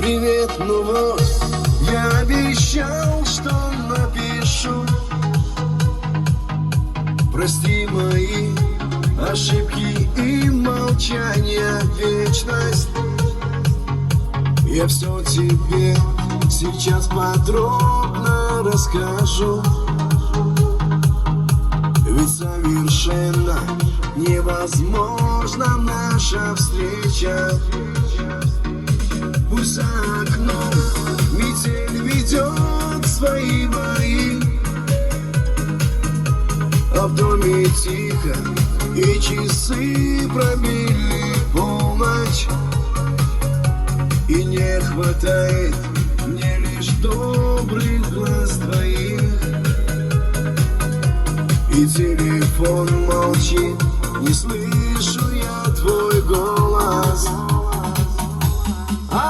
Привет, ну вот, я обещал, что напишу. Прости мои ошибки и молчание, вечность. Я все тебе сейчас подробно расскажу. Ведь совершенно невозможна наша встреча. Пусть за окном метель ведет свои бои, а в доме тихо, и часы пробили полночь. И не хватает мне лишь добрых глаз твоих. И телефон молчит, не слышит